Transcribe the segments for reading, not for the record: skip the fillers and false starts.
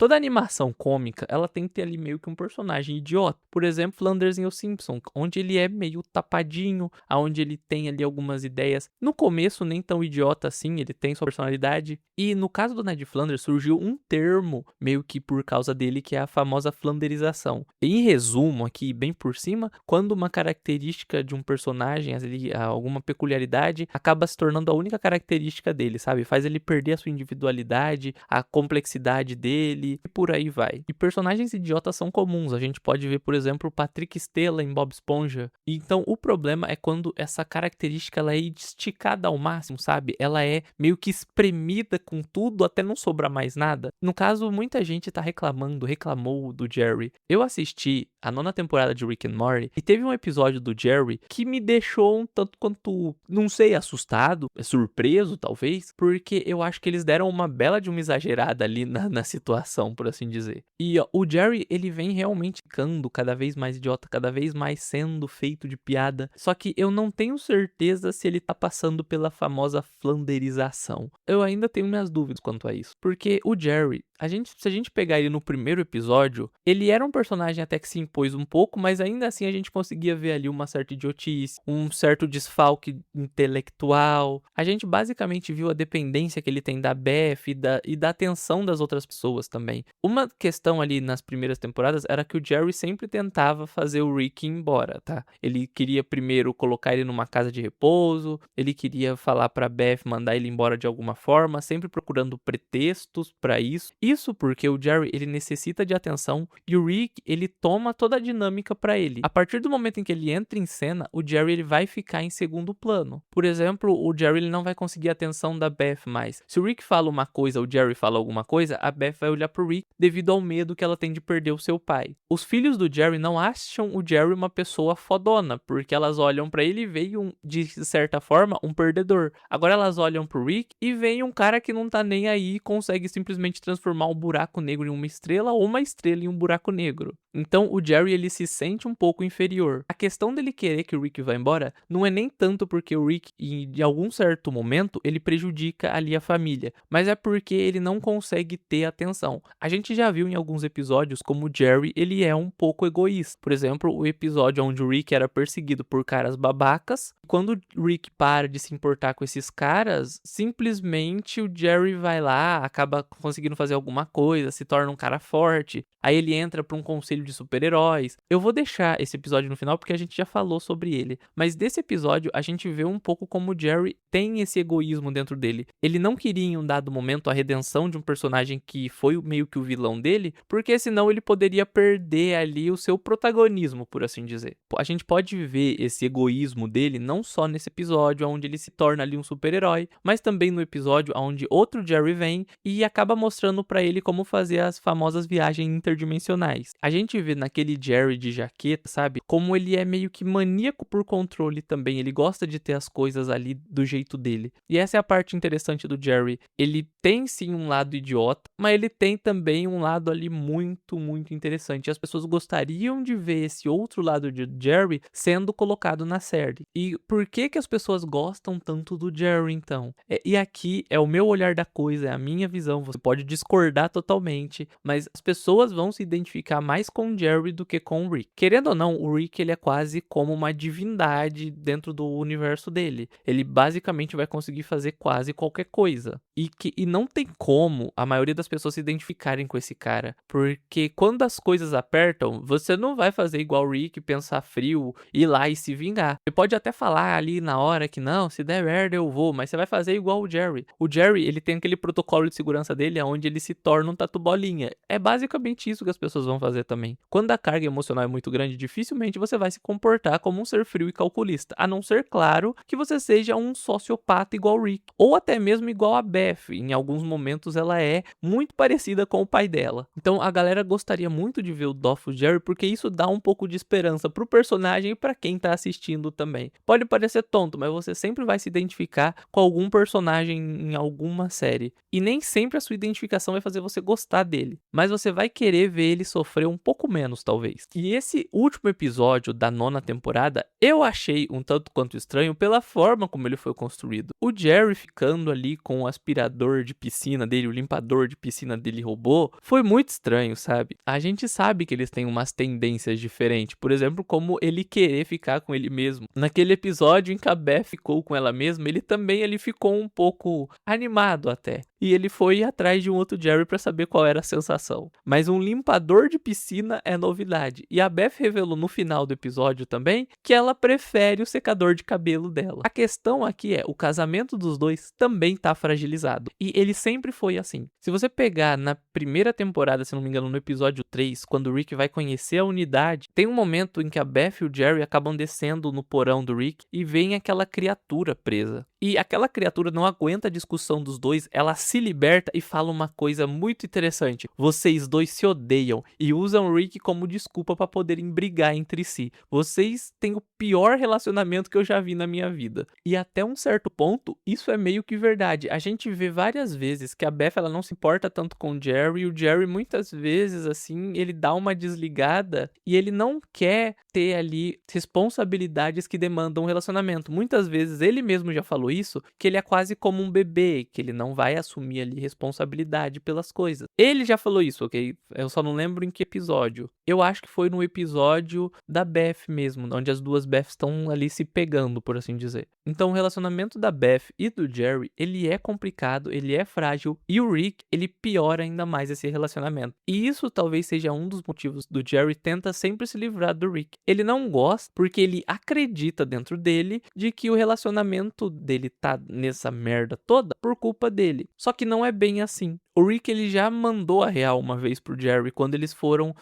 Toda animação cômica, ela tem que ter ali meio que um personagem idiota. Por exemplo, Flanders em Os Simpsons, onde ele é meio tapadinho, aonde ele tem ali algumas ideias. No começo, nem tão idiota assim, ele tem sua personalidade. E no caso do Ned Flanders, surgiu um termo, meio que por causa dele, que é a famosa flanderização. Em resumo, aqui, bem por cima, quando uma característica de um personagem, ali, alguma peculiaridade, acaba se tornando a única característica dele, sabe? Faz ele perder a sua individualidade, a complexidade dele, e por aí vai. E personagens idiotas são comuns, a gente pode ver, por exemplo, o Patrick Stella em Bob Esponja. Então, o problema é quando essa característica ela é esticada ao máximo, sabe? Ela é meio que espremida com tudo até não sobrar mais nada. No caso, muita gente tá reclamou do Jerry. Eu assisti a 9ª temporada de Rick and Morty e teve um episódio do Jerry que me deixou um tanto quanto, não sei, assustado, surpreso talvez, porque eu acho que eles deram uma bela de uma exagerada ali na situação, por assim dizer. E ó, o Jerry, ele vem realmente ficando cada vez mais idiota, cada vez mais sendo feito de piada, só que eu não tenho certeza se ele tá passando pela famosa flanderização. Eu ainda tenho minhas dúvidas quanto a isso, porque o Jerry, se a gente pegar ele no primeiro episódio, ele era um personagem até que se impôs um pouco, mas ainda assim a gente conseguia ver ali uma certa idiotice, um certo desfalque intelectual. A gente basicamente viu a dependência que ele tem da Beth e da atenção das outras pessoas também. Uma questão ali nas primeiras temporadas era que o Jerry sempre tentava fazer o Rick ir embora, tá? Ele queria primeiro colocar ele numa casa de repouso, ele queria falar pra Beth mandar ele embora de alguma forma, sempre procurando pretextos pra isso. Isso porque o Jerry, ele necessita de atenção e o Rick, ele toma toda a dinâmica pra ele. A partir do momento em que ele entra em cena, o Jerry, ele vai ficar em segundo plano. Por exemplo, o Jerry, ele não vai conseguir a atenção da Beth mais. Se o Rick fala uma coisa, o Jerry fala alguma coisa, a Beth vai olhar pro Rick devido ao medo que ela tem de perder o seu pai. Os filhos do Jerry não acham o Jerry uma pessoa fodona, porque elas olham pra ele e veem, de certa forma, um perdedor. Agora elas olham pro Rick e veem um cara que não tá nem aí e consegue simplesmente transformar um buraco negro em uma estrela ou uma estrela em um buraco negro. Então o Jerry, ele se sente um pouco inferior. A questão dele querer que o Rick vá embora não é nem tanto porque o Rick, em algum certo momento, ele prejudica ali a família, mas é porque ele não consegue ter atenção. A gente já viu em alguns episódios como o Jerry, ele é um pouco egoísta. Por exemplo, o episódio onde o Rick era perseguido por caras babacas. Quando o Rick para de se importar com esses caras, simplesmente o Jerry vai lá, acaba conseguindo fazer alguma coisa, se torna um cara forte. Aí ele entra para um conselho de super-heróis. Eu vou deixar esse episódio no final porque a gente já falou sobre ele. Mas desse episódio a gente vê um pouco como o Jerry tem esse egoísmo dentro dele. Ele não queria em um dado momento a redenção de um personagem que foi meio que o vilão dele, porque senão ele poderia perder ali o seu protagonismo, por assim dizer. A gente pode ver esse egoísmo dele não só nesse episódio onde ele se torna ali um super-herói, mas também no episódio onde outro Jerry vem e acaba mostrando pra ele como fazer as famosas viagens interdimensionais. A gente vê naquele Jerry de jaqueta, sabe? Como ele é meio que maníaco por controle também. Ele gosta de ter as coisas ali do jeito dele. E essa é a parte interessante do Jerry. Ele tem sim um lado idiota, mas ele tem também um lado ali muito, muito interessante. E as pessoas gostariam de ver esse outro lado de Jerry sendo colocado na série. E por que as pessoas gostam tanto do Jerry, então? E aqui é o meu olhar da coisa, é a minha visão. Você pode discordar totalmente, mas as pessoas vão se identificar mais com o Jerry do que com o Rick. Querendo ou não, o Rick, ele é quase como uma divindade dentro do universo dele. Ele basicamente vai conseguir fazer quase qualquer coisa. E não tem como a maioria das pessoas se identificarem com esse cara, porque quando as coisas apertam, você não vai fazer igual o Rick, pensar frio, ir lá e se vingar. Você pode até falar ali na hora que não, se der merda eu vou, mas você vai fazer igual o Jerry. O Jerry, ele tem aquele protocolo de segurança dele, onde ele se torna um tatu bolinha. É basicamente isso que as pessoas vão fazer também. Quando a carga emocional é muito grande, dificilmente você vai se comportar como um ser frio e calculista, a não ser, claro, que você seja um sociopata igual o Rick, ou até mesmo igual a Beth. Em alguns momentos ela é muito parecida com o pai dela. Então a galera gostaria muito de ver o Dolph Jerry, porque isso dá um pouco de esperança pro personagem e pra quem tá assistindo também. Pode parecer tonto, mas você sempre vai se identificar com algum personagem em alguma série. E nem sempre a sua identificação vai fazer você gostar dele, mas você vai querer ver ele sofrer um pouco menos, talvez. E esse último episódio da 9ª temporada, eu achei um tanto quanto estranho pela forma como ele foi construído. O Jerry ficando ali com o aspirador de piscina dele, o limpador de piscina dele robô foi muito estranho, sabe? A gente sabe que eles têm umas tendências diferentes, por exemplo, como ele querer ficar com ele mesmo. Naquele episódio em que a Beth ficou com ela mesma, ele ficou um pouco animado até. E ele foi atrás de um outro Jerry pra saber qual era a sensação. Mas um limpador de piscina é novidade. E a Beth revelou no final do episódio também que ela prefere o secador de cabelo dela. A questão aqui é, o casamento dos dois também tá fragilizado. E ele sempre foi assim. Se você pegar na primeira temporada, se não me engano, no episódio 3, quando o Rick vai conhecer a unidade, tem um momento em que a Beth e o Jerry acabam descendo no porão do Rick e vem aquela criatura presa. E aquela criatura não aguenta a discussão dos dois, ela se liberta e fala uma coisa muito interessante. Vocês dois se odeiam e usam o Rick como desculpa para poderem brigar entre si. Vocês têm o pior relacionamento que eu já vi na minha vida. E até um certo ponto, isso é meio que verdade. A gente vê várias vezes que a Beth ela não se importa tanto com o Jerry, e o Jerry muitas vezes assim, ele dá uma desligada e ele não quer ter ali responsabilidades que demandam um relacionamento. Muitas vezes ele mesmo já falou isso, que ele é quase como um bebê, que ele não vai assumir ali responsabilidade pelas coisas. Ele já falou isso, ok? Eu só não lembro em que episódio. Eu acho que foi no episódio da Beth mesmo, onde as duas Beths estão ali se pegando, por assim dizer. Então o relacionamento da Beth e do Jerry, ele é complicado, ele é frágil, e o Rick, ele piora ainda mais esse relacionamento. E isso talvez seja um dos motivos do Jerry tenta sempre se livrar do Rick. Ele não gosta porque ele acredita dentro dele de que o relacionamento dele tá nessa merda toda por culpa dele. Só que não é bem assim. O Rick ele já mandou a real uma vez pro Jerry quando eles foram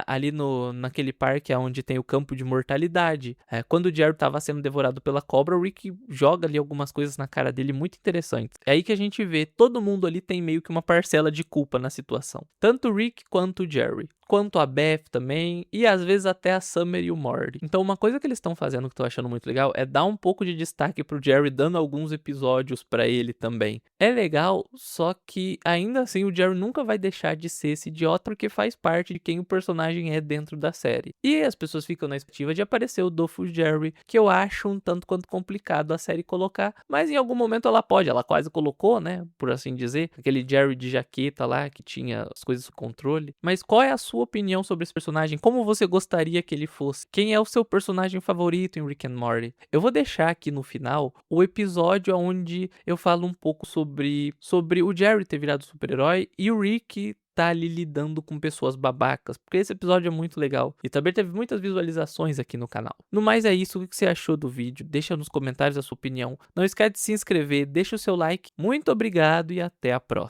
ali naquele parque onde tem o campo de mortalidade. Quando o Jerry tava sendo devorado pela cobra, o Rick joga ali algumas coisas na cara dele muito interessantes. É aí que a gente vê, todo mundo ali tem meio que uma parcela de culpa na situação. Tanto o Rick quanto o Jerry. Quanto a Beth também, e às vezes até a Summer e o Morty. Então uma coisa que eles estão fazendo que eu tô achando muito legal é dar um pouco de destaque pro Jerry, dando alguns episódios pra ele também. É legal, só que ainda assim o Jerry nunca vai deixar de ser esse idiota porque faz parte de quem o personagem é dentro da série. E as pessoas ficam na expectativa de aparecer o Dofus Jerry, que eu acho um tanto quanto complicado a série colocar, mas em algum momento ela quase colocou, né, por assim dizer, aquele Jerry de jaqueta lá que tinha as coisas sob controle. Mas qual é a sua opinião sobre esse personagem? Como você gostaria que ele fosse? Quem é o seu personagem favorito em Rick and Morty? Eu vou deixar aqui no final o episódio onde eu falo um pouco sobre o Jerry ter virado super-herói e o Rick tá ali lidando com pessoas babacas, porque esse episódio é muito legal e também teve muitas visualizações aqui no canal. No mais é isso, o que você achou do vídeo? Deixa nos comentários a sua opinião. Não esquece de se inscrever, deixa o seu like. Muito obrigado e até a próxima.